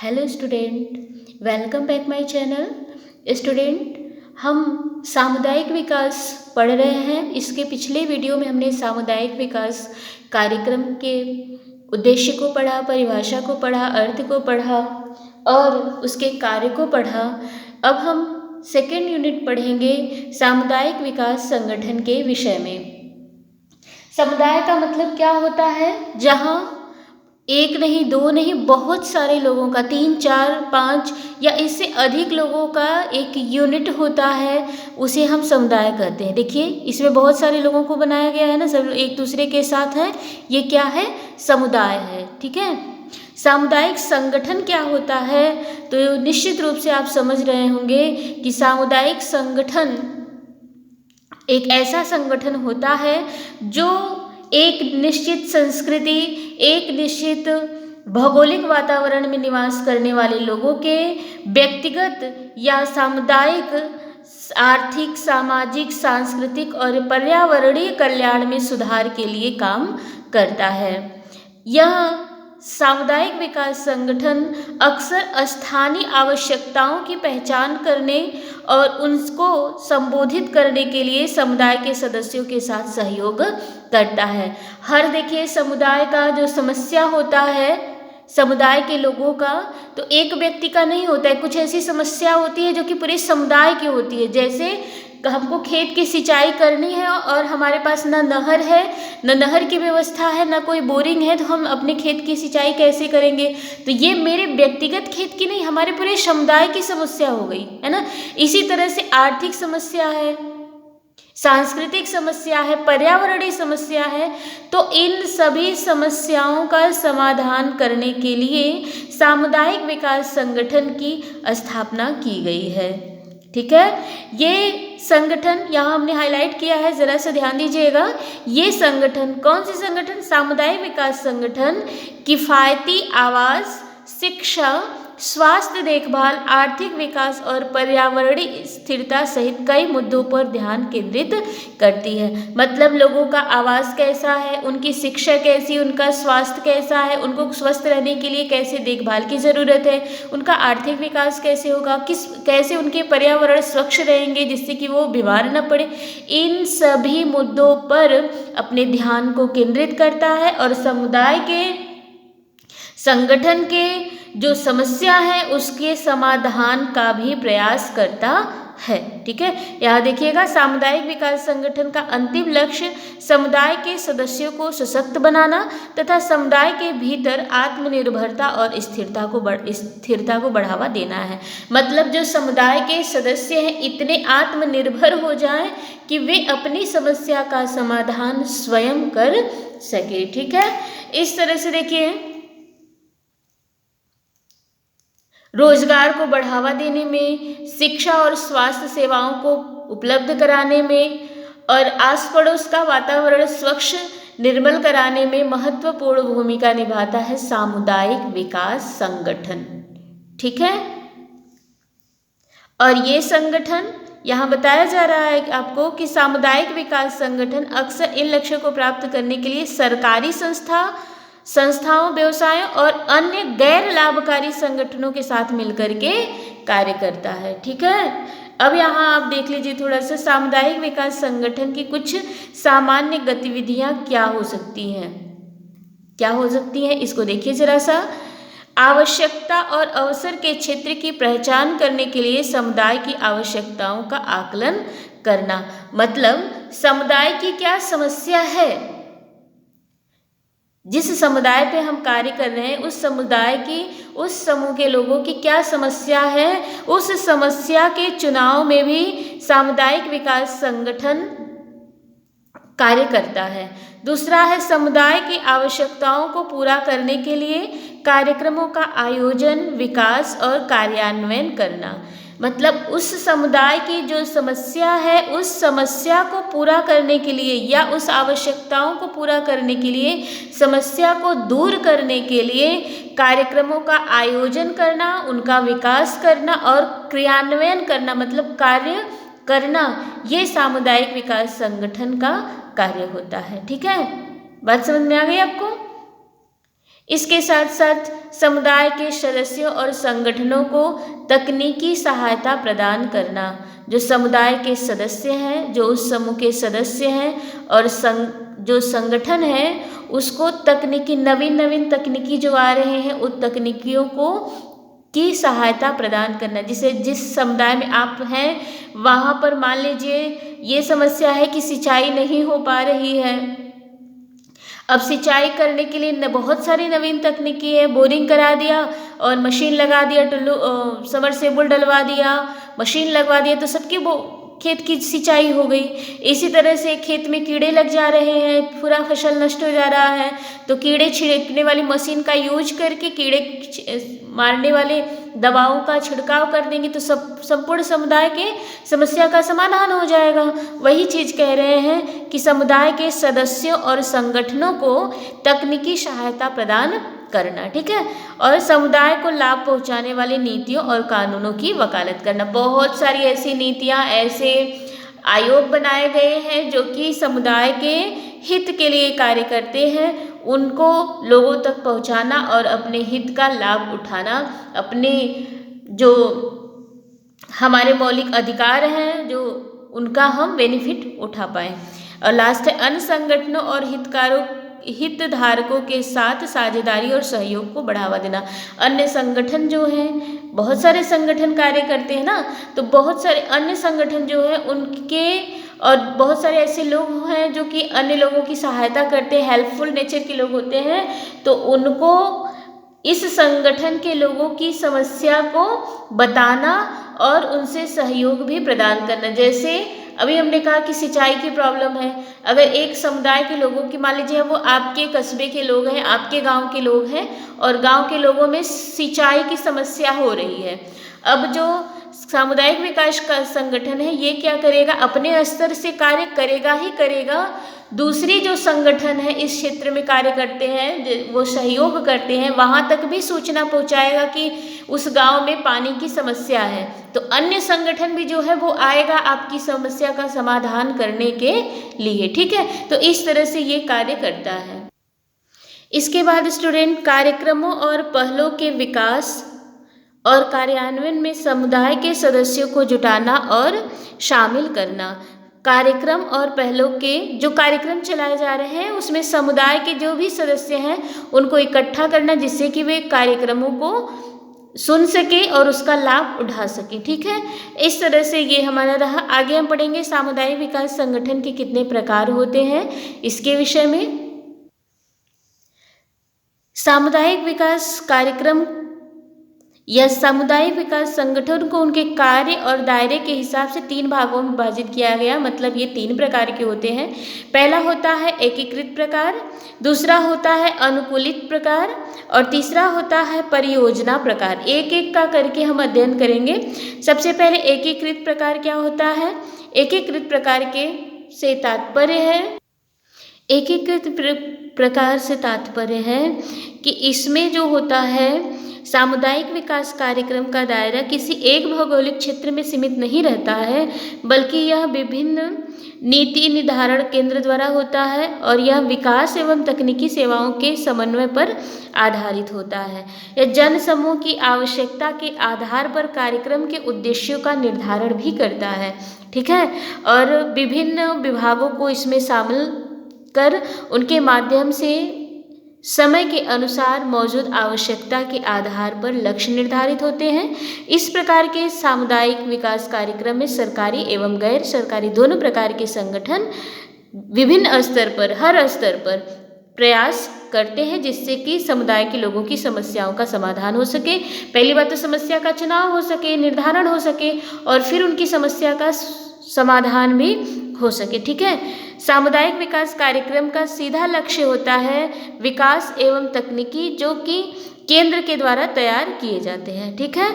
Hello student, welcome back my channel. Student, हम सामुदायिक विकास पढ़ रहे हैं। इसके पिछले वीडियो में हमने सामुदायिक विकास कार्यक्रम के उद्देश्य को पढ़ा, परिभाषा को पढ़ा, अर्थ को पढ़ा और उसके कार्य को पढ़ा। अब हम सेकेंड यूनिट पढ़ेंगे सामुदायिक विकास संगठन के विषय में। समुदाय का मतलब क्या होता है? जहाँ एक नहीं, दो नहीं, बहुत सारे लोगों का, 3, 4, 5 या इससे अधिक लोगों का एक यूनिट होता है, उसे हम समुदाय कहते हैं। देखिए, इसमें बहुत सारे लोगों को बनाया गया है ना, सब एक दूसरे के साथ है। ये क्या है? समुदाय है। ठीक है। सामुदायिक संगठन क्या होता है? तो निश्चित रूप से आप समझ रहे होंगे कि सामुदायिक संगठन एक ऐसा संगठन होता है जो एक निश्चित संस्कृति, एक निश्चित भौगोलिक वातावरण में निवास करने वाले लोगों के व्यक्तिगत या सामुदायिक आर्थिक, सामाजिक, सांस्कृतिक और पर्यावरणीय कल्याण में सुधार के लिए काम करता है। यह सामुदायिक विकास संगठन अक्सर स्थानीय आवश्यकताओं की पहचान करने और उनको संबोधित करने के लिए समुदाय के सदस्यों के साथ सहयोग करता है। हर देखिए समुदाय का जो समस्या होता है, समुदाय के लोगों का, तो एक व्यक्ति का नहीं होता है। कुछ ऐसी समस्या होती है जो कि पूरे समुदाय की होती है। जैसे हमको खेत की सिंचाई करनी है और हमारे पास ना नहर है, न नहर की व्यवस्था है, ना कोई बोरिंग है, तो हम अपने खेत की सिंचाई कैसे करेंगे? तो ये मेरे व्यक्तिगत खेत की नहीं, हमारे पूरे समुदाय की समस्या हो गई है ना। इसी तरह से आर्थिक समस्या है, सांस्कृतिक समस्या है, पर्यावरणीय समस्या है। तो इन सभी समस्याओं का समाधान करने के लिए सामुदायिक विकास संगठन की स्थापना की गई है। ठीक है। ये संगठन यहाँ हमने हाईलाइट किया है, जरा सा ध्यान दीजिएगा। ये संगठन, कौन सी संगठन? सामुदायिक विकास संगठन किफ़ायती आवास, शिक्षा, स्वास्थ्य देखभाल, आर्थिक विकास और पर्यावरणीय स्थिरता सहित कई मुद्दों पर ध्यान केंद्रित करती है। मतलब लोगों का आवास कैसा है, उनकी शिक्षा कैसी, उनका स्वास्थ्य कैसा है, उनको स्वस्थ रहने के लिए कैसे देखभाल की ज़रूरत है, उनका आर्थिक विकास कैसे होगा, कैसे उनके पर्यावरण स्वच्छ रहेंगे जिससे कि वो बीमार न पड़े, इन सभी मुद्दों पर अपने ध्यान को केंद्रित करता है और समुदाय के संगठन के जो समस्या है उसके समाधान का भी प्रयास करता है। ठीक है। यहाँ देखिएगा, सामुदायिक विकास संगठन का अंतिम लक्ष्य समुदाय के सदस्यों को सशक्त बनाना तथा समुदाय के भीतर आत्मनिर्भरता और स्थिरता को बढ़ावा देना है। मतलब जो समुदाय के सदस्य हैं इतने आत्मनिर्भर हो जाएं कि वे अपनी समस्या का समाधान स्वयं कर सके। ठीक है। इस तरह से देखिए, रोजगार को बढ़ावा देने में, शिक्षा और स्वास्थ्य सेवाओं को उपलब्ध कराने में और आस पड़ोस का वातावरण स्वच्छ निर्मल कराने में महत्वपूर्ण भूमिका निभाता है सामुदायिक विकास संगठन। ठीक है। और ये संगठन, यहाँ बताया जा रहा है आपको कि सामुदायिक विकास संगठन अक्सर इन लक्ष्यों को प्राप्त करने के लिए सरकारी संस्थाओं, व्यवसायों और अन्य गैर लाभकारी संगठनों के साथ मिलकर के कार्य करता है। ठीक है। अब यहाँ आप देख लीजिए थोड़ा सा, सामुदायिक विकास संगठन की कुछ सामान्य गतिविधियाँ क्या हो सकती हैं, क्या हो सकती हैं, इसको देखिए जरा सा। आवश्यकता और अवसर के क्षेत्र की पहचान करने के लिए समुदाय की आवश्यकताओं का आकलन करना। मतलब समुदाय की क्या समस्या है, जिस समुदाय पे हम कार्य कर रहे हैं उस समुदाय की, उस समूह के लोगों की क्या समस्या है, उस समस्या के चुनाव में भी सामुदायिक विकास संगठन कार्य करता है। दूसरा है समुदाय की आवश्यकताओं को पूरा करने के लिए कार्यक्रमों का आयोजन, विकास और कार्यान्वयन करना। मतलब उस समुदाय की जो समस्या है उस समस्या को पूरा करने के लिए या उस आवश्यकताओं को पूरा करने के लिए, समस्या को दूर करने के लिए कार्यक्रमों का आयोजन करना, उनका विकास करना और क्रियान्वयन करना, मतलब कार्य करना, ये सामुदायिक विकास संगठन का कार्य होता है। ठीक है। बात समझ में आ गई आपको? इसके साथ साथ समुदाय के सदस्यों और संगठनों को तकनीकी सहायता प्रदान करना। जो समुदाय के सदस्य हैं, जो उस समूह के सदस्य हैं और जो संगठन है, उसको तकनीकी नवीन तकनीकी जो आ रहे हैं उन तकनीकियों को की सहायता प्रदान करना। जिस समुदाय में आप हैं वहाँ पर मान लीजिए ये समस्या है कि सिंचाई नहीं हो पा रही है। अब सिंचाई करने के लिए बहुत सारी नवीन तकनीकी है, बोरिंग करा दिया और मशीन लगा दिया, टुल्लू सबमर्सिबल डलवा दिया, मशीन लगवा दिया, तो सबकी खेत की सिंचाई हो गई। इसी तरह से खेत में कीड़े लग जा रहे हैं, पूरा फसल नष्ट हो जा रहा है, तो कीड़े छिड़कने वाली मशीन का यूज करके कीड़े मारने वाले दवाओं का छिड़काव कर देंगे तो संपूर्ण समुदाय के समस्या का समाधान हो जाएगा। वही चीज़ कह रहे हैं कि समुदाय के सदस्यों और संगठनों को तकनीकी सहायता प्रदान करना, ठीक है, और समुदाय को लाभ पहुंचाने वाली नीतियों और कानूनों की वकालत करना। बहुत सारी ऐसी नीतियां, ऐसे आयोग बनाए गए हैं जो कि समुदाय के हित के लिए कार्य करते हैं, उनको लोगों तक पहुंचाना और अपने हित का लाभ उठाना, अपने जो हमारे मौलिक अधिकार हैं जो उनका हम बेनिफिट उठा पाएँ। और लास्ट है अन्य संगठनों और हितधारकों के साथ साझेदारी और सहयोग को बढ़ावा देना। अन्य संगठन जो हैं, बहुत सारे संगठन कार्य करते हैं ना, तो बहुत सारे अन्य संगठन जो है उनके और बहुत सारे ऐसे लोग हैं जो कि अन्य लोगों की सहायता करते हैं, हेल्पफुल नेचर के लोग होते हैं, तो उनको इस संगठन के लोगों की समस्या को बताना और उनसे सहयोग भी प्रदान करना। जैसे अभी हमने कहा कि सिंचाई की प्रॉब्लम है, अगर एक समुदाय के लोगों की मान लीजिए वो आपके कस्बे के लोग हैं, आपके गांव के लोग हैं और गांव के लोगों में सिंचाई की समस्या हो रही है। अब जो सामुदायिक विकास का संगठन है ये क्या करेगा, अपने स्तर से कार्य करेगा ही करेगा, दूसरी जो संगठन है इस क्षेत्र में कार्य करते हैं, वो सहयोग करते हैं, वहाँ तक भी सूचना पहुँचाएगा कि उस गांव में पानी की समस्या है, तो अन्य संगठन भी जो है वो आएगा आपकी समस्या का समाधान करने के लिए, ठीक है। तो इस तरह से ये कार्य करता है। इसके बाद स्टूडेंट, कार्यक्रमों और पहलों के विकास और कार्यान्वयन में समुदाय के सदस्यों को जुटाना और शामिल करना। कार्यक्रम और पहलों के जो कार्यक्रम चलाए जा रहे हैं उसमें समुदाय के जो भी सदस्य हैं उनको इकट्ठा करना, जिससे कि वे कार्यक्रमों को सुन सके और उसका लाभ उठा सके, ठीक है। इस तरह से ये हमारा रहा। आगे हम पढ़ेंगे सामुदायिक विकास संगठन के कितने प्रकार होते हैं इसके विषय में। सामुदायिक विकास कार्यक्रम या सामुदायिक विकास संगठन को उनके कार्य और दायरे के हिसाब से 3 भागों में विभाजित किया गया, मतलब ये 3 प्रकार के होते हैं। पहला होता है एकीकृत प्रकार, दूसरा होता है अनुकूलित प्रकार और तीसरा होता है परियोजना प्रकार। एक एक का करके हम अध्ययन करेंगे। सबसे पहले एकीकृत प्रकार क्या होता है। एकीकृत प्रकार के से तात्पर्य है, एकीकृत प्रकार से तात्पर्य है कि इसमें जो होता है सामुदायिक विकास कार्यक्रम का दायरा किसी एक भौगोलिक क्षेत्र में सीमित नहीं रहता है, बल्कि यह विभिन्न नीति निर्धारण केंद्र द्वारा होता है और यह विकास एवं तकनीकी सेवाओं के समन्वय पर आधारित होता है। यह जन समूह की आवश्यकता के आधार पर कार्यक्रम के उद्देश्यों का निर्धारण भी करता है, ठीक है, और विभिन्न विभागों को इसमें शामिल कर उनके माध्यम से समय के अनुसार मौजूद आवश्यकता के आधार पर लक्ष्य निर्धारित होते हैं। इस प्रकार के सामुदायिक विकास कार्यक्रम में सरकारी एवं गैर सरकारी दोनों प्रकार के संगठन विभिन्न स्तर पर, हर स्तर पर प्रयास करते हैं जिससे कि समुदाय के लोगों की समस्याओं का समाधान हो सके। पहली बात तो समस्या का चुनाव हो सके, निर्धारण हो सके और फिर उनकी समस्या का समाधान भी हो सके, ठीक है। सामुदायिक विकास कार्यक्रम का सीधा लक्ष्य होता है विकास एवं तकनीकी जो कि केंद्र के द्वारा तैयार किए जाते हैं, ठीक है।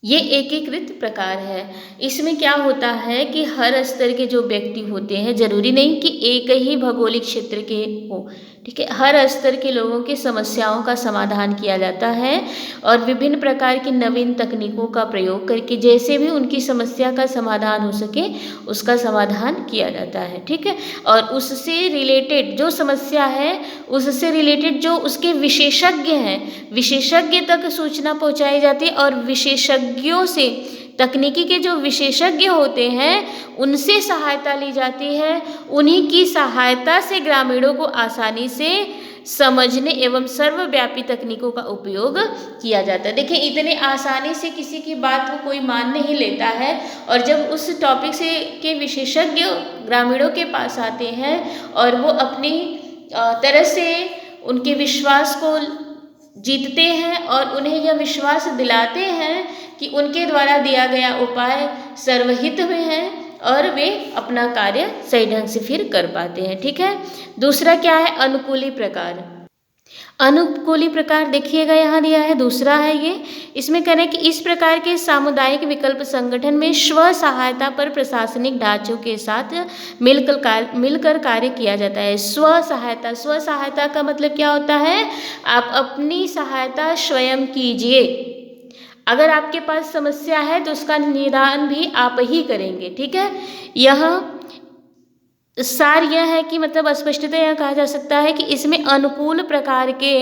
ये एकीकृत प्रकार है। इसमें क्या होता है कि हर स्तर के जो व्यक्ति होते हैं, जरूरी नहीं कि एक ही भौगोलिक क्षेत्र के हो, ठीक है, हर स्तर के लोगों की समस्याओं का समाधान किया जाता है और विभिन्न प्रकार की नवीन तकनीकों का प्रयोग करके जैसे भी उनकी समस्या का समाधान हो सके उसका समाधान किया जाता है। ठीक है, और उससे रिलेटेड जो समस्या है उससे रिलेटेड जो उसके विशेषज्ञ हैं, विशेषज्ञ तक सूचना पहुंचाई जाती है और विशेषज्ञों से, तकनीकी के जो विशेषज्ञ होते हैं उनसे सहायता ली जाती है। उन्हीं की सहायता से ग्रामीणों को आसानी से समझने एवं सर्वव्यापी तकनीकों का उपयोग किया जाता है। देखिए, इतने आसानी से किसी की बात को कोई मान नहीं लेता है और जब उस टॉपिक से के विशेषज्ञ ग्रामीणों के पास आते हैं और वो अपनी तरह से उनके विश्वास को जीतते हैं और उन्हें यह विश्वास दिलाते हैं कि उनके द्वारा दिया गया उपाय सर्वहित में है और वे अपना कार्य सही ढंग से फिर कर पाते हैं। ठीक है, दूसरा क्या है, अनुकूली प्रकार। अनुकूली प्रकार देखिएगा यहाँ दिया है, दूसरा है ये। इसमें कह रहे हैं कि इस प्रकार के सामुदायिक विकल्प संगठन में स्व सहायता पर प्रशासनिक ढांचों के साथ मिलकर कार्य किया जाता है। स्व सहायता का मतलब क्या होता है, आप अपनी सहायता स्वयं कीजिए। अगर आपके पास समस्या है तो उसका निदान भी आप ही करेंगे। ठीक है, यह सार यह है कि मतलब स्पष्टतः यह कहा जा सकता है कि इसमें अनुकूल प्रकार के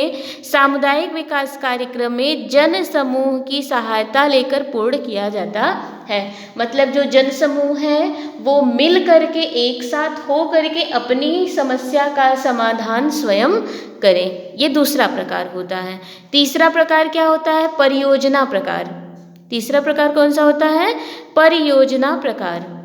सामुदायिक विकास कार्यक्रम में जन समूह की सहायता लेकर पूर्ण किया जाता है। मतलब जो जन समूह है वो मिल करके एक साथ हो करके अपनी समस्या का समाधान स्वयं करें, ये दूसरा प्रकार होता है। तीसरा प्रकार क्या होता है, परियोजना प्रकार। तीसरा प्रकार कौन सा होता है, परियोजना प्रकार।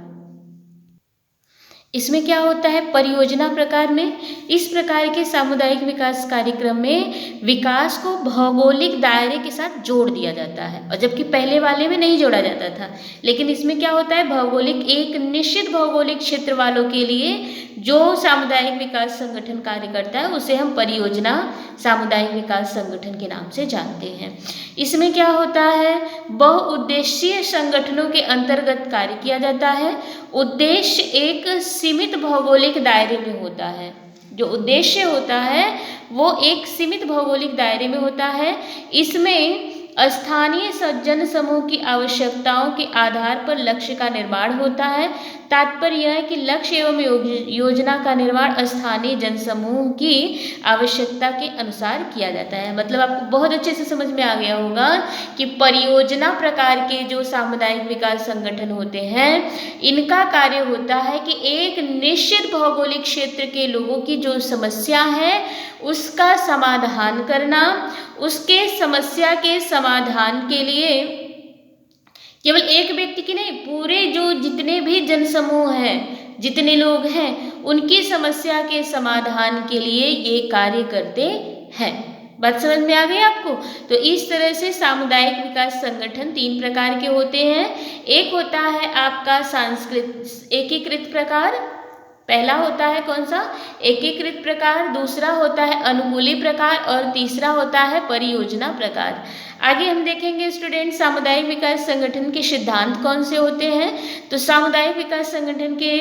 इसमें क्या होता है, परियोजना प्रकार में इस प्रकार के सामुदायिक विकास कार्यक्रम में विकास को भौगोलिक दायरे के साथ जोड़ दिया जाता है, और जबकि पहले वाले में नहीं जोड़ा जाता था। लेकिन इसमें क्या होता है, भौगोलिक एक निश्चित भौगोलिक क्षेत्र वालों के लिए जो सामुदायिक विकास संगठन कार्य करता है उसे हम परियोजना सामुदायिक विकास संगठन के नाम से जानते हैं। इसमें क्या होता है, बहुउद्देशीय संगठनों के अंतर्गत कार्य किया जाता है। उद्देश्य एक सीमित भौगोलिक दायरे में होता है। जो उद्देश्य होता है वो एक सीमित भौगोलिक दायरे में होता है। इसमें स्थानीय जन समूह की आवश्यकताओं के आधार पर लक्ष्य का निर्माण होता है। तात्पर्य यह है कि लक्ष्य एवं योजना का निर्माण स्थानीय जन समूह की आवश्यकता के अनुसार किया जाता है। मतलब आपको बहुत अच्छे से समझ में आ गया होगा कि परियोजना प्रकार के जो सामुदायिक विकास संगठन होते हैं इनका कार्य होता है कि एक निश्चित भौगोलिक क्षेत्र के लोगों की जो समस्या है उसका समाधान करना, उसके समस्या के समाधान के लिए केवल एक व्यक्ति की नहीं, पूरे जो जितने भी जनसमूह हैं, जितने लोग हैं, उनकी समस्या के समाधान के लिए ये कार्य करते हैं। बात समझ में आ गई आपको? तो इस तरह से सामुदायिक विकास संगठन 3 प्रकार के होते हैं। एक होता है आपका एकीकृत प्रकार, पहला होता है कौन सा, एकीकृत प्रकार, दूसरा होता है अनुकूली प्रकार और तीसरा होता है परियोजना प्रकार। आगे हम देखेंगे स्टूडेंट सामुदायिक विकास संगठन के सिद्धांत कौन से होते हैं। तो सामुदायिक विकास संगठन के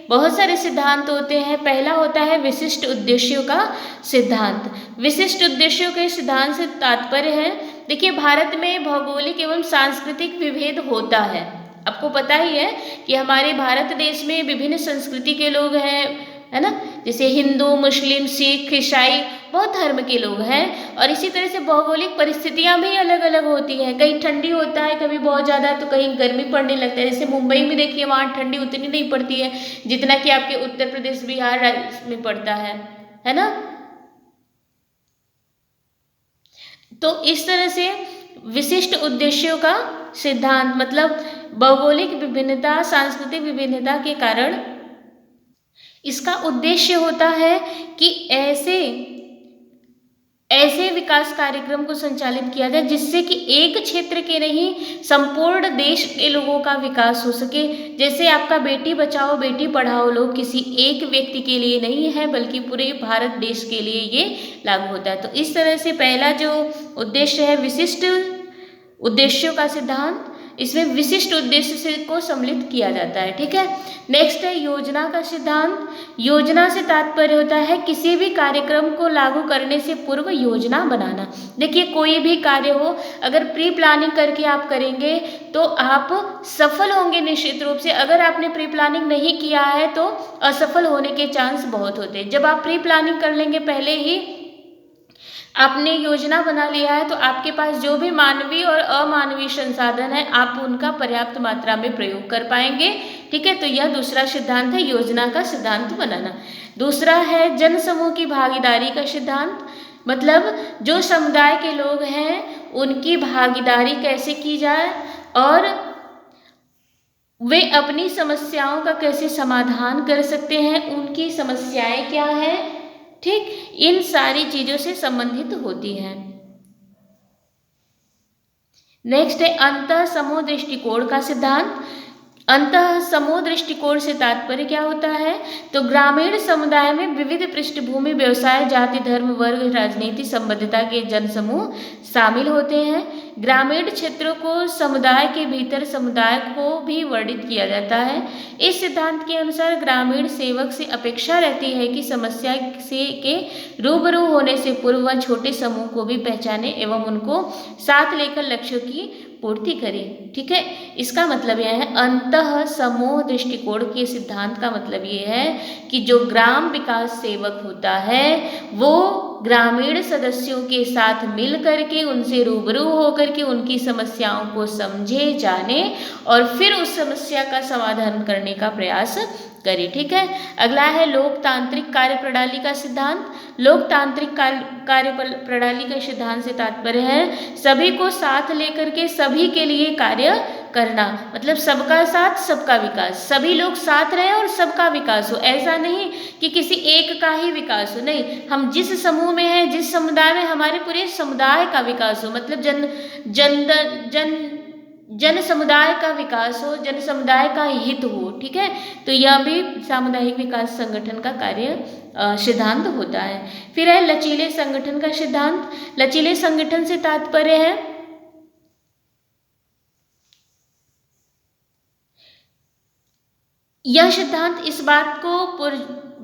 बहुत सारे सिद्धांत होते हैं। पहला होता है विशिष्ट उद्देश्यों का सिद्धांत। विशिष्ट उद्देश्यों के सिद्धांत से तात्पर्य है, देखिए भारत में भौगोलिक एवं सांस्कृतिक विभेद होता है। आपको पता ही है कि हमारे भारत देश में विभिन्न संस्कृति के लोग हैं, है ना, जैसे हिंदू, मुस्लिम, सिख, ईसाई, बहुत धर्म के लोग हैं। और इसी तरह से भौगोलिक परिस्थितियां भी अलग अलग होती हैं। कहीं ठंडी होता है, कभी बहुत ज़्यादा, तो कहीं गर्मी पड़ने लगता है। जैसे मुंबई में देखिए वहाँ ठंडी उतनी नहीं पड़ती है जितना कि आपके उत्तर प्रदेश, बिहार राज्य में पड़ता है ना। तो इस तरह से विशिष्ट उद्देश्यों का सिद्धांत मतलब भौगोलिक विभिन्नता, सांस्कृतिक विभिन्नता के कारण इसका उद्देश्य होता है कि ऐसे विकास कार्यक्रम को संचालित किया जाए जिससे कि एक क्षेत्र के नहीं संपूर्ण देश के लोगों का विकास हो सके। जैसे आपका बेटी बचाओ बेटी पढ़ाओ लोग किसी एक व्यक्ति के लिए नहीं है बल्कि पूरे भारत देश के लिए ये लागू होता है। तो इस तरह से पहला जो उद्देश्य है विशिष्ट उद्देश्यों का सिद्धांत, इसमें विशिष्ट उद्देश्य से को सम्मिलित किया जाता है। ठीक है, नेक्स्ट है योजना का सिद्धांत। योजना से तात्पर्य होता है किसी भी कार्यक्रम को लागू करने से पूर्व योजना बनाना। देखिए कोई भी कार्य हो, अगर प्री प्लानिंग करके आप करेंगे तो आप सफल होंगे निश्चित रूप से। अगर आपने प्री प्लानिंग नहीं किया है तो असफल होने के चांस बहुत होते हैं। जब आप प्री प्लानिंग कर लेंगे, पहले ही आपने योजना बना लिया है, तो आपके पास जो भी मानवीय और अमानवीय संसाधन है आप उनका पर्याप्त मात्रा में प्रयोग कर पाएंगे। ठीक है, तो यह दूसरा सिद्धांत है, योजना का सिद्धांत बनाना। दूसरा है जन समूह की भागीदारी का सिद्धांत। मतलब जो समुदाय के लोग हैं उनकी भागीदारी कैसे की जाए और वे अपनी समस्याओं का कैसे समाधान कर सकते हैं, उनकी समस्याएं क्या हैं, ठीक, इन सारी चीजों से संबंधित होती है। नेक्स्ट है अंतः समूह दृष्टिकोण का सिद्धांत। अंतः समूह दृष्टिकोण से तात्पर्य क्या होता है, तो ग्रामीण समुदाय में विविध पृष्ठभूमि, व्यवसाय, जाति, धर्म, वर्ग, राजनीति, संबद्धता के जनसमूह शामिल होते हैं। ग्रामीण क्षेत्रों को समुदाय के भीतर समुदाय को भी वर्णित किया जाता है। इस सिद्धांत के अनुसार ग्रामीण सेवक से अपेक्षा रहती है कि समस्या से के रूबरू होने से पूर्व वह छोटे समूह को भी पहचाने एवं उनको साथ लेकर लक्ष्यों की पूर्ति करें। ठीक है, इसका मतलब यह है अंतः समूह दृष्टिकोण के सिद्धांत का मतलब ये है कि जो ग्राम विकास सेवक होता है वो ग्रामीण सदस्यों के साथ मिल करके उनसे रूबरू होकर के उनकी समस्याओं को समझे, जाने और फिर उस समस्या का समाधान करने का प्रयास करे। ठीक है, अगला है लोकतांत्रिक कार्य प्रणाली का सिद्धांत। लोकतांत्रिक कार्य प्रणाली का सिद्धांत से तात्पर्य है सभी को साथ लेकर के सभी के लिए कार्य करना। मतलब सबका साथ सबका विकास, सभी लोग साथ रहे और सबका विकास हो। ऐसा नहीं कि किसी एक का ही विकास हो, नहीं, हम जिस समूह में हैं, जिस समुदाय में, हमारे पूरे समुदाय का विकास हो। मतलब जन समुदाय का विकास हो, जन समुदाय का हित हो। ठीक है, तो यह भी सामुदायिक विकास संगठन का कार्य सिद्धांत होता है। फिर है लचीले संगठन का सिद्धांत। लचीले संगठन से तात्पर्य है यह सिद्धांत इस बात को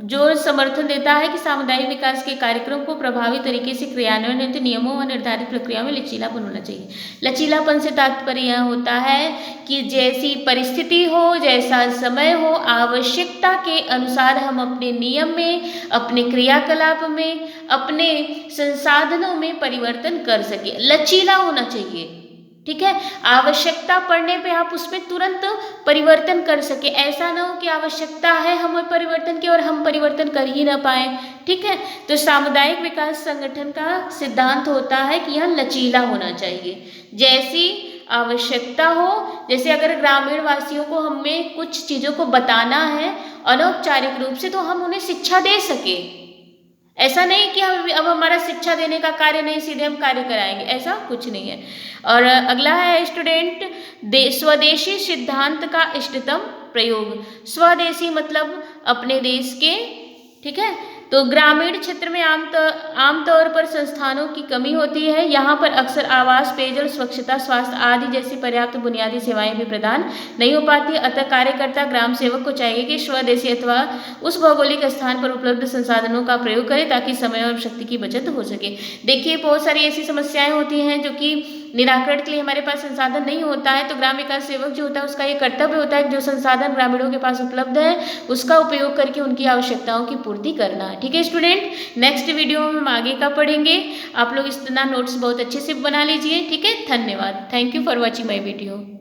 जो समर्थन देता है कि सामुदायिक विकास के कार्यक्रम को प्रभावी तरीके से क्रियान्वयन हेतु नियमों व निर्धारित प्रक्रियाओं में लचीलापन होना चाहिए। लचीलापन से तात्पर्य यह होता है कि जैसी परिस्थिति हो, जैसा समय हो, आवश्यकता के अनुसार हम अपने नियम में, अपने क्रियाकलाप में, अपने संसाधनों में परिवर्तन कर सके। लचीला होना चाहिए। ठीक है, आवश्यकता पड़ने पे आप उसमें तुरंत परिवर्तन कर सके। ऐसा ना हो कि आवश्यकता है हमें परिवर्तन की और हम परिवर्तन कर ही ना पाए। ठीक है, तो सामुदायिक विकास संगठन का सिद्धांत होता है कि यह लचीला होना चाहिए। जैसी आवश्यकता हो, जैसे अगर ग्रामीण वासियों को हमें कुछ चीज़ों को बताना है अनौपचारिक रूप से, तो हम उन्हें शिक्षा दे सके। ऐसा नहीं कि हम अब हमारा शिक्षा देने का कार्य नहीं, सीधे हम कार्य कराएंगे, ऐसा कुछ नहीं है। और अगला है स्टूडेंट स्वदेशी सिद्धांत का इष्टतम प्रयोग। स्वदेशी मतलब अपने देश के। ठीक है, तो ग्रामीण क्षेत्र में आमतौर पर संस्थानों की कमी होती है। यहाँ पर अक्सर आवास, पेयजल, स्वच्छता, स्वास्थ्य आदि जैसी पर्याप्त बुनियादी सेवाएं भी प्रदान नहीं हो पाती। अतः कार्यकर्ता ग्राम सेवक को चाहिए कि स्वदेशी अथवा उस भौगोलिक स्थान पर उपलब्ध संसाधनों का प्रयोग करें ताकि समय और शक्ति की बचत हो सके। देखिए बहुत सारी ऐसी समस्याएं होती हैं जो कि निराकरण के लिए हमारे पास संसाधन नहीं होता है, तो ग्राम विकास सेवक जो होता है उसका ये कर्तव्य होता है कि जो संसाधन ग्रामीणों के पास उपलब्ध है उसका उपयोग करके उनकी आवश्यकताओं की पूर्ति करना है। ठीक है स्टूडेंट, नेक्स्ट वीडियो में हम आगे का पढ़ेंगे। आप लोग इस तरह नोट्स बहुत अच्छे से बना लीजिए। ठीक है, धन्यवाद। Thank you for watching my video.